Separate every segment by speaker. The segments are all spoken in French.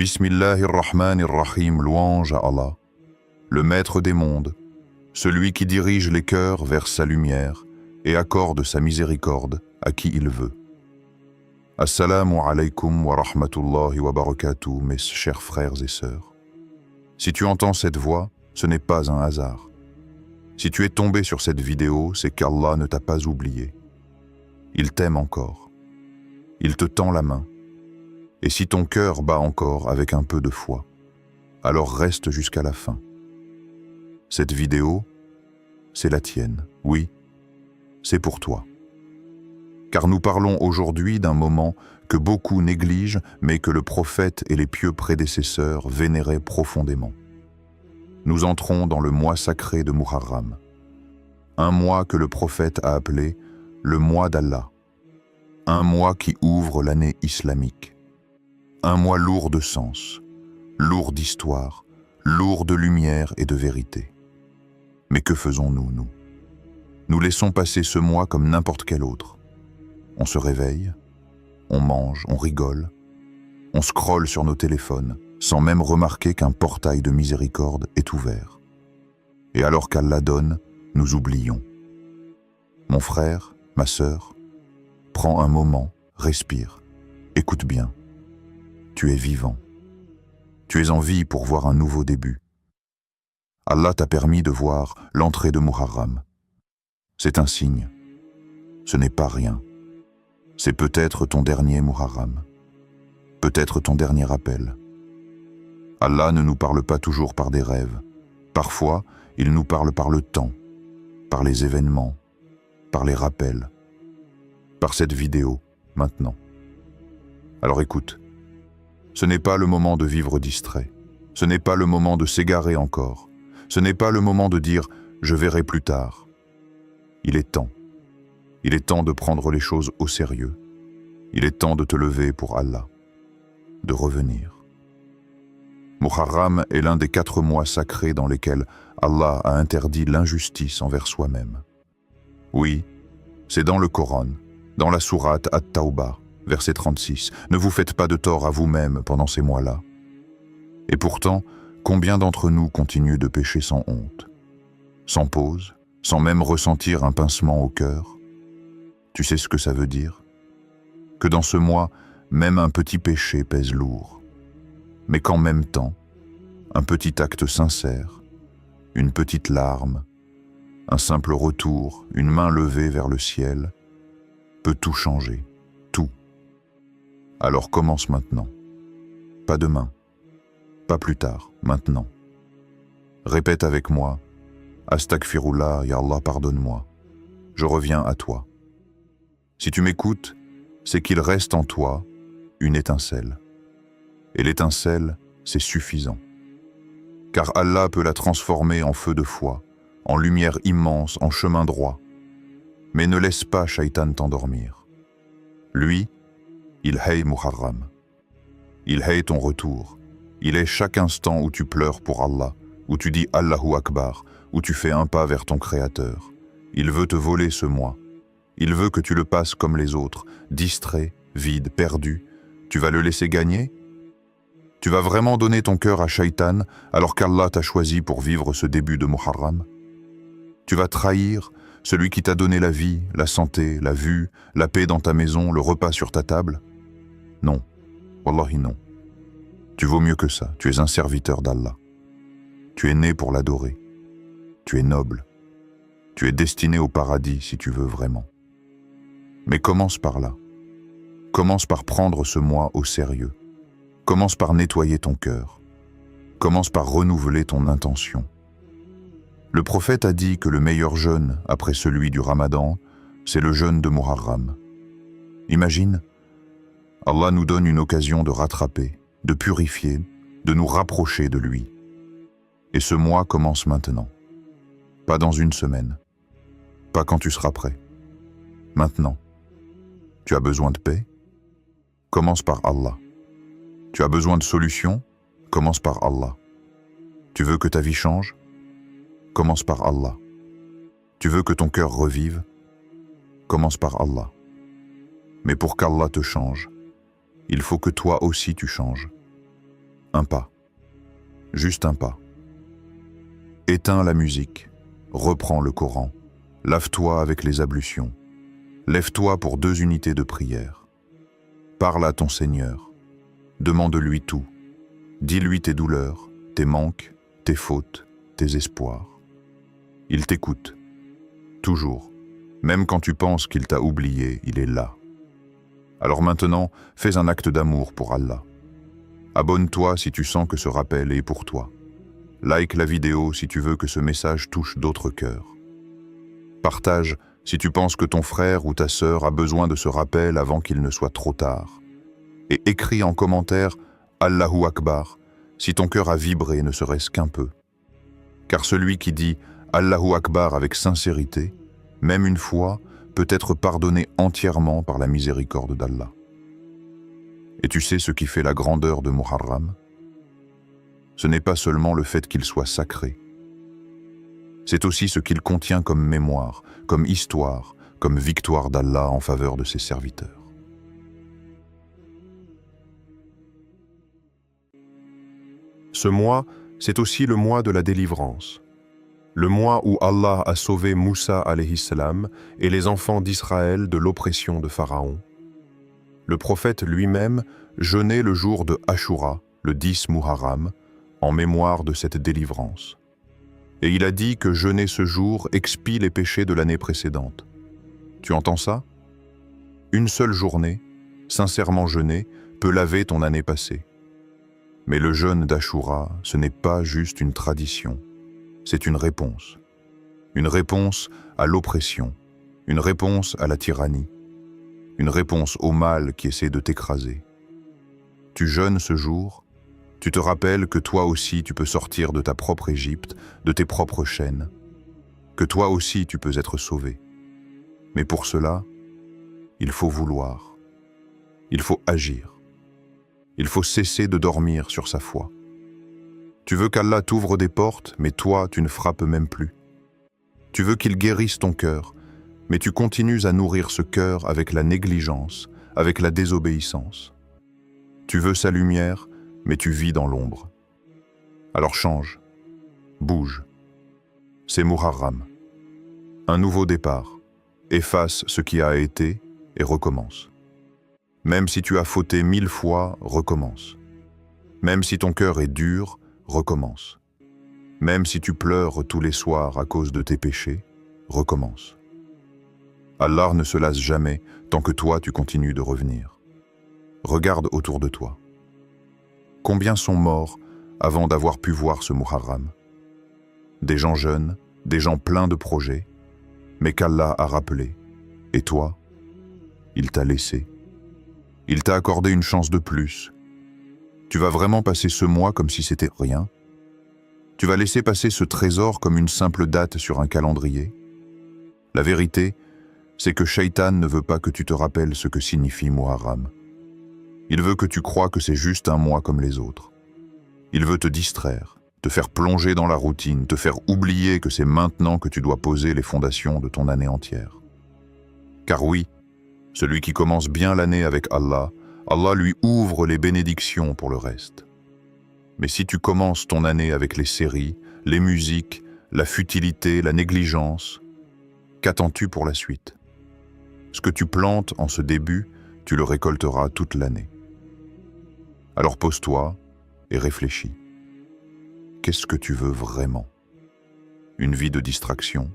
Speaker 1: Bismillahirrahmanirrahim, louange à Allah, le maître des mondes, celui qui dirige les cœurs vers sa lumière et accorde sa miséricorde à qui il veut. Assalamu alaykum wa rahmatullahi wa barakatuh, mes chers frères et sœurs. Si tu entends cette voix, ce n'est pas un hasard. Si tu es tombé sur cette vidéo, c'est qu'Allah ne t'a pas oublié. Il t'aime encore. Il te tend la main. Et si ton cœur bat encore avec un peu de foi, alors reste jusqu'à la fin. Cette vidéo, c'est la tienne, oui, c'est pour toi. Car nous parlons aujourd'hui d'un moment que beaucoup négligent, mais que le prophète et les pieux prédécesseurs vénéraient profondément. Nous entrons dans le mois sacré de Muharram, un mois que le prophète a appelé le mois d'Allah, un mois qui ouvre l'année islamique. Un mois lourd de sens, lourd d'histoire, lourd de lumière et de vérité. Mais que faisons-nous, nous? Nous laissons passer ce mois comme n'importe quel autre. On se réveille, on mange, on rigole, on scrolle sur nos téléphones, sans même remarquer qu'un portail de miséricorde est ouvert. Et alors qu'Allah donne, nous oublions. Mon frère, ma sœur, prends un moment, respire, écoute bien. Tu es vivant. Tu es en vie pour voir un nouveau début. Allah t'a permis de voir l'entrée de Muharram. C'est un signe. Ce n'est pas rien. C'est peut-être ton dernier Muharram. Peut-être ton dernier appel. Allah ne nous parle pas toujours par des rêves. Parfois, il nous parle par le temps, par les événements, par les rappels, par cette vidéo, maintenant. Alors écoute. Ce n'est pas le moment de vivre distrait. Ce n'est pas le moment de s'égarer encore. Ce n'est pas le moment de dire « je verrai plus tard ». Il est temps. Il est temps de prendre les choses au sérieux. Il est temps de te lever pour Allah, de revenir. Muharram est l'un des 4 mois sacrés dans lesquels Allah a interdit l'injustice envers soi-même. Oui, c'est dans le Coran, dans la sourate At-Tawbah, verset 36, « Ne vous faites pas de tort à vous-même pendant ces mois-là. » Et pourtant, combien d'entre nous continuent de pécher sans honte, sans pause, sans même ressentir un pincement au cœur? Tu sais ce que ça veut dire? Que dans ce mois, même un petit péché pèse lourd, mais qu'en même temps, un petit acte sincère, une petite larme, un simple retour, une main levée vers le ciel, peut tout changer, tout. Alors commence maintenant. Pas demain. Pas plus tard, maintenant. Répète avec moi, Astaghfirullah, ya Allah, pardonne-moi. Je reviens à toi. Si tu m'écoutes, c'est qu'il reste en toi une étincelle. Et l'étincelle, c'est suffisant. Car Allah peut la transformer en feu de foi, en lumière immense, en chemin droit. Mais ne laisse pas Shaitan t'endormir. Lui, il hait Muharram. Il hait ton retour. Il est chaque instant où tu pleures pour Allah, où tu dis Allahu Akbar, où tu fais un pas vers ton Créateur. Il veut te voler ce mois. Il veut que tu le passes comme les autres, distrait, vide, perdu. Tu vas le laisser gagner? Tu vas vraiment donner ton cœur à Shaitan alors qu'Allah t'a choisi pour vivre ce début de Muharram? Tu vas trahir celui qui t'a donné la vie, la santé, la vue, la paix dans ta maison, le repas sur ta table? Non, wallahi non. Tu vaux mieux que ça, tu es un serviteur d'Allah. Tu es né pour l'adorer. Tu es noble. Tu es destiné au paradis si tu veux vraiment. Mais commence par là. Commence par prendre ce mois au sérieux. Commence par nettoyer ton cœur. Commence par renouveler ton intention. Le prophète a dit que le meilleur jeûne, après celui du Ramadan, c'est le jeûne de Muharram. Imagine, Allah nous donne une occasion de rattraper, de purifier, de nous rapprocher de lui. Et ce mois commence maintenant. Pas dans une semaine. Pas quand tu seras prêt. Maintenant. Tu as besoin de paix? Commence par Allah. Tu as besoin de solutions? Commence par Allah. Tu veux que ta vie change? Commence par Allah. Tu veux que ton cœur revive? Commence par Allah. Mais pour qu'Allah te change, il faut que toi aussi tu changes. Un pas. Juste un pas. Éteins la musique, reprends le Coran, lave-toi avec les ablutions, lève-toi pour 2 unités de prière. Parle à ton Seigneur, demande-lui tout, dis-lui tes douleurs, tes manques, tes fautes, tes espoirs. Il t'écoute, toujours, même quand tu penses qu'il t'a oublié, il est là. Alors maintenant, fais un acte d'amour pour Allah. Abonne-toi si tu sens que ce rappel est pour toi. Like la vidéo si tu veux que ce message touche d'autres cœurs. Partage si tu penses que ton frère ou ta sœur a besoin de ce rappel avant qu'il ne soit trop tard. Et écris en commentaire « Allahu Akbar » si ton cœur a vibré ne serait-ce qu'un peu. Car celui qui dit « Allahu Akbar » avec sincérité, même une fois, peut être pardonné entièrement par la miséricorde d'Allah. Et tu sais ce qui fait la grandeur de Muharram? Ce n'est pas seulement le fait qu'il soit sacré. C'est aussi ce qu'il contient comme mémoire, comme histoire, comme victoire d'Allah en faveur de ses serviteurs. Ce mois, c'est aussi le mois de la délivrance. Le mois où Allah a sauvé Moussa alayhi salam et les enfants d'Israël de l'oppression de Pharaon. Le prophète lui-même jeûnait le jour de Ashura, le 10 Muharram, en mémoire de cette délivrance. Et il a dit que jeûner ce jour expie les péchés de l'année précédente. Tu entends ça? Une seule journée, sincèrement jeûnée, peut laver ton année passée. Mais le jeûne d'Ashura, ce n'est pas juste une tradition, c'est une réponse. Une réponse à l'oppression, une réponse à la tyrannie, une réponse au mal qui essaie de t'écraser. Tu jeûnes ce jour, tu te rappelles que toi aussi tu peux sortir de ta propre Égypte, de tes propres chaînes, que toi aussi tu peux être sauvé. Mais pour cela, il faut vouloir, il faut agir, il faut cesser de dormir sur sa foi. Tu veux qu'Allah t'ouvre des portes, mais toi tu ne frappes même plus. Tu veux qu'il guérisse ton cœur, mais tu continues à nourrir ce cœur avec la négligence, avec la désobéissance. Tu veux sa lumière, mais tu vis dans l'ombre. Alors change, bouge. C'est Muharram. Un nouveau départ. Efface ce qui a été et recommence. Même si tu as fauté 1000 fois, recommence. Même si ton cœur est dur, recommence. Même si tu pleures tous les soirs à cause de tes péchés, recommence. Allah ne se lasse jamais tant que toi tu continues de revenir. Regarde autour de toi. Combien sont morts avant d'avoir pu voir ce Muharram? Des gens jeunes, des gens pleins de projets, mais qu'Allah a rappelé. Et toi, il t'a laissé. Il t'a accordé une chance de plus. Tu vas vraiment passer ce mois comme si c'était rien? Tu vas laisser passer ce trésor comme une simple date sur un calendrier? La vérité, c'est que Shaitan ne veut pas que tu te rappelles ce que signifie Muharram. Il veut que tu crois que c'est juste un mois comme les autres. Il veut te distraire, te faire plonger dans la routine, te faire oublier que c'est maintenant que tu dois poser les fondations de ton année entière. Car oui, celui qui commence bien l'année avec Allah, Allah lui ouvre les bénédictions pour le reste. Mais si tu commences ton année avec les séries, les musiques, la futilité, la négligence, qu'attends-tu pour la suite? Ce que tu plantes en ce début, tu le récolteras toute l'année. Alors pose-toi et réfléchis. Qu'est-ce que tu veux vraiment? Une vie de distraction?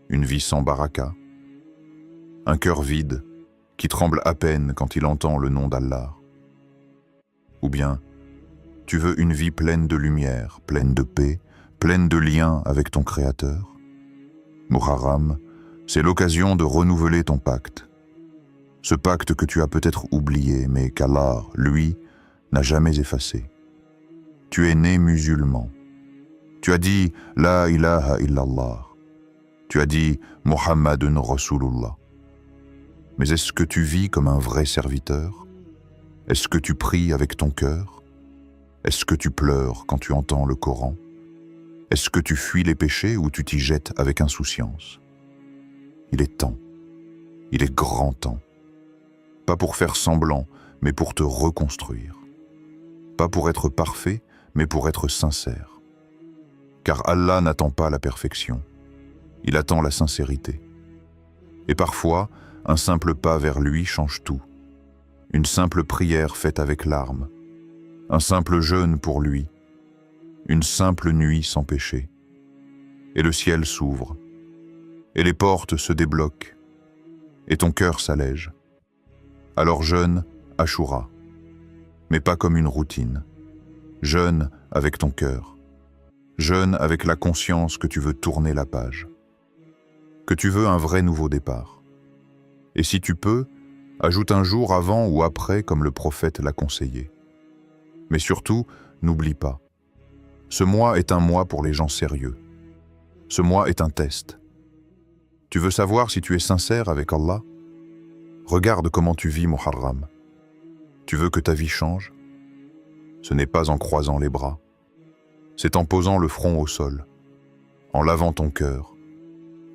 Speaker 1: Une vie sans baraka? Un cœur vide qui tremble à peine quand il entend le nom d'Allah? Ou bien, tu veux une vie pleine de lumière, pleine de paix, pleine de liens avec ton Créateur? Muharram, c'est l'occasion de renouveler ton pacte. Ce pacte que tu as peut-être oublié, mais qu'Allah, lui, n'a jamais effacé. Tu es né musulman. Tu as dit « La ilaha illallah ». Tu as dit « Muhammadun Rasulullah ». Mais est-ce que tu vis comme un vrai serviteur? Est-ce que tu pries avec ton cœur? Est-ce que tu pleures quand tu entends le Coran? Est-ce que tu fuis les péchés ou tu t'y jettes avec insouciance? Il est temps. Il est grand temps. Pas pour faire semblant, mais pour te reconstruire. pas pour être parfait, mais pour être sincère. Car Allah n'attend pas la perfection, il attend la sincérité. Et parfois, un simple pas vers lui change tout. Une simple prière faite avec larmes, un simple jeûne pour lui, une simple nuit sans péché. Et le ciel s'ouvre, et les portes se débloquent, et ton cœur s'allège. Alors jeûne Ashura, mais pas comme une routine. Jeûne avec ton cœur. Jeûne avec la conscience que tu veux tourner la page, que tu veux un vrai nouveau départ. Et si tu peux, ajoute un jour avant ou après comme le prophète l'a conseillé. Mais surtout, n'oublie pas. Ce mois est un mois pour les gens sérieux. Ce mois est un test. Tu veux savoir si tu es sincère avec Allah? Regarde comment tu vis Muharram. Tu veux que ta vie change? Ce n'est pas en croisant les bras. C'est en posant le front au sol, en lavant ton cœur,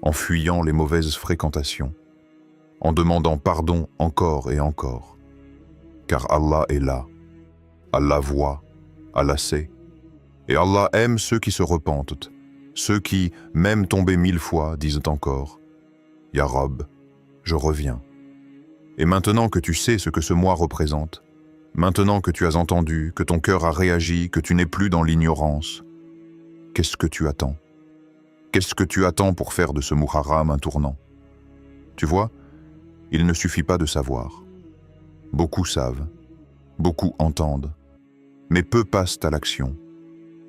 Speaker 1: en fuyant les mauvaises fréquentations, en demandant pardon encore et encore. Car Allah est là, Allah voit, Allah sait. Et Allah aime ceux qui se repentent, ceux qui, même tombés 1000 fois, disent encore « Ya Rab, je reviens ». Et maintenant que tu sais ce que ce mois représente, maintenant que tu as entendu, que ton cœur a réagi, que tu n'es plus dans l'ignorance, qu'est-ce que tu attends? Qu'est-ce que tu attends pour faire de ce Muharram un tournant? Tu vois, il ne suffit pas de savoir. Beaucoup savent, beaucoup entendent, mais peu passent à l'action.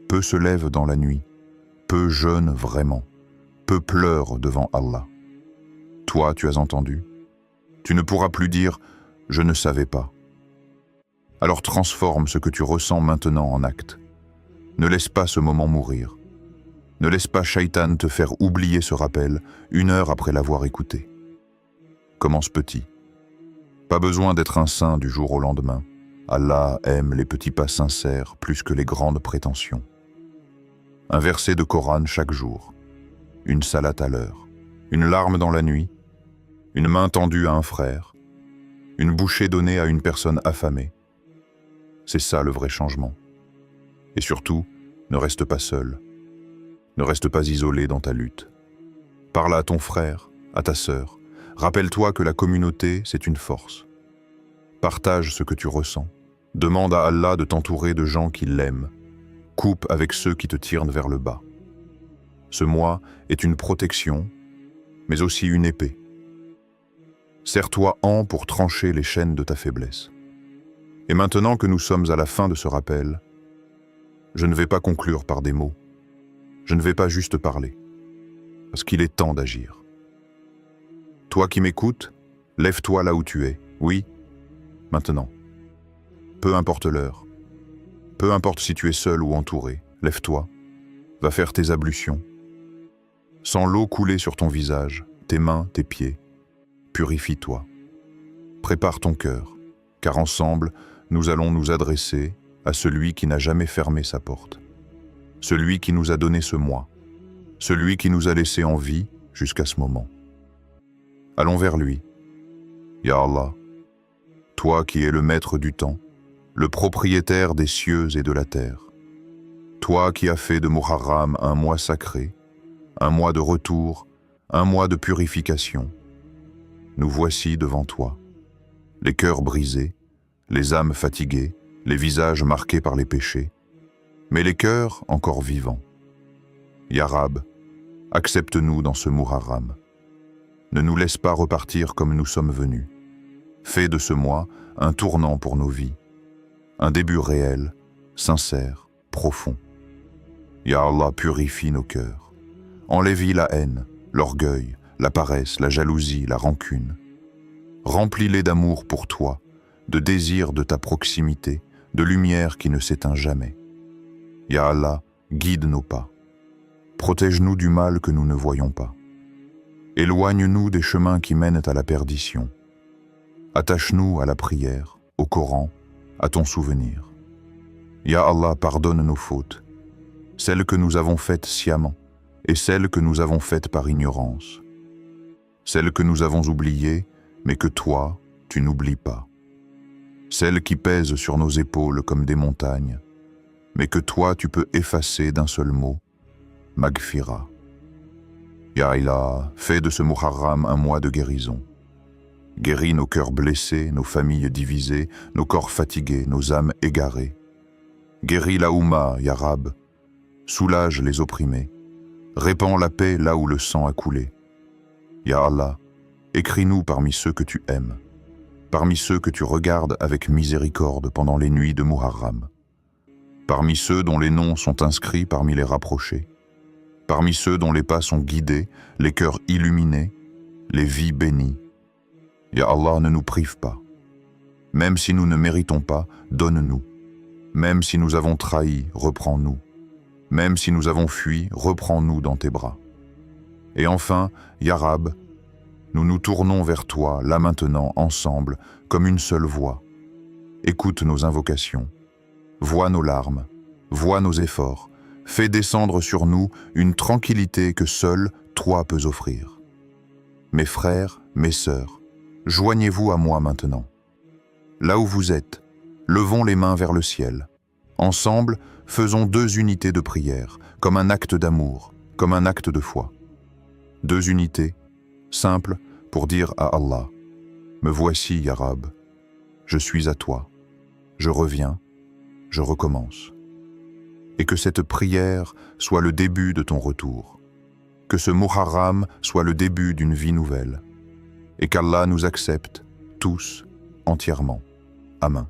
Speaker 1: Peu se lèvent dans la nuit, peu jeûnent vraiment, peu pleurent devant Allah. Toi, tu as entendu. Tu ne pourras plus dire « je ne savais pas ». Alors transforme ce que tu ressens maintenant en acte. Ne laisse pas ce moment mourir. Ne laisse pas Shaitan te faire oublier ce rappel 1 heure après l'avoir écouté. Commence petit. Pas besoin d'être un saint du jour au lendemain. Allah aime les petits pas sincères plus que les grandes prétentions. Un verset de Coran chaque jour, une salate à l'heure, une larme dans la nuit, une main tendue à un frère, une bouchée donnée à une personne affamée. C'est ça le vrai changement. Et surtout, ne reste pas seul. Ne reste pas isolé dans ta lutte. Parle à ton frère, à ta sœur. Rappelle-toi que la communauté, c'est une force. Partage ce que tu ressens. Demande à Allah de t'entourer de gens qui l'aiment. Coupe avec ceux qui te tirent vers le bas. Ce mois est une protection, mais aussi une épée. Serre-toi pour trancher les chaînes de ta faiblesse. Et maintenant que nous sommes à la fin de ce rappel, je ne vais pas conclure par des mots. Je ne vais pas juste parler, parce qu'il est temps d'agir. Toi qui m'écoutes, lève-toi là où tu es. Oui, maintenant. Peu importe l'heure. Peu importe si tu es seul ou entouré, lève-toi, va faire tes ablutions. Sens l'eau couler sur ton visage, tes mains, tes pieds. Purifie-toi. Prépare ton cœur, car ensemble, nous allons nous adresser à celui qui n'a jamais fermé sa porte. Celui qui nous a donné ce mois. Celui qui nous a laissé en vie jusqu'à ce moment. Allons vers lui. Ya Allah, toi qui es le maître du temps, le propriétaire des cieux et de la terre. Toi qui as fait de Muharram un mois sacré, un mois de retour, un mois de purification. Nous voici devant toi, les cœurs brisés, les âmes fatiguées, les visages marqués par les péchés, mais les cœurs encore vivants. Ya Rab, accepte-nous dans ce Muharram. Ne nous laisse pas repartir comme nous sommes venus. Fais de ce mois un tournant pour nos vies, un début réel, sincère, profond. Ya Allah, purifie nos cœurs. Enlève la haine, l'orgueil, la paresse, la jalousie, la rancune. Remplis-les d'amour pour toi, de désir de ta proximité, de lumière qui ne s'éteint jamais. Ya Allah, guide nos pas. Protège-nous du mal que nous ne voyons pas. Éloigne-nous des chemins qui mènent à la perdition. Attache-nous à la prière, au Coran, à ton souvenir. Ya Allah, pardonne nos fautes, celles que nous avons faites sciemment et celles que nous avons faites par ignorance. Celles que nous avons oubliées, mais que toi, tu n'oublies pas. celles qui pèsent sur nos épaules comme des montagnes, mais que toi tu peux effacer d'un seul mot, Maghfira. Ya Ilah, fais de ce Muharram un mois de guérison. Guéris nos cœurs blessés, nos familles divisées, nos corps fatigués, nos âmes égarées. Guéris la Oumma, Ya Rab. Soulage les opprimés. Répands la paix là où le sang a coulé. Ya Allah, écris-nous parmi ceux que tu aimes, parmi ceux que tu regardes avec miséricorde pendant les nuits de Muharram, parmi ceux dont les noms sont inscrits parmi les rapprochés, parmi ceux dont les pas sont guidés, les cœurs illuminés, les vies bénies. Ya Allah, ne nous prive pas. Même si nous ne méritons pas, donne-nous. Même si nous avons trahi, reprends-nous. Même si nous avons fui, reprends-nous dans tes bras. Et enfin, Ya Rab, nous nous tournons vers toi, là maintenant, ensemble, comme une seule voix. Écoute nos invocations. Vois nos larmes. Vois nos efforts. Fais descendre sur nous une tranquillité que seul toi peux offrir. Mes frères, mes sœurs, joignez-vous à moi maintenant. Là où vous êtes, levons les mains vers le ciel. Ensemble, faisons 2 unités de prière, comme un acte d'amour, comme un acte de foi. 2 unités, simples, pour dire à Allah, « Me voici, Ya Rab, je suis à toi, je reviens, je recommence. » Et que cette prière soit le début de ton retour, que ce Muharram soit le début d'une vie nouvelle, et qu'Allah nous accepte tous entièrement. Amen.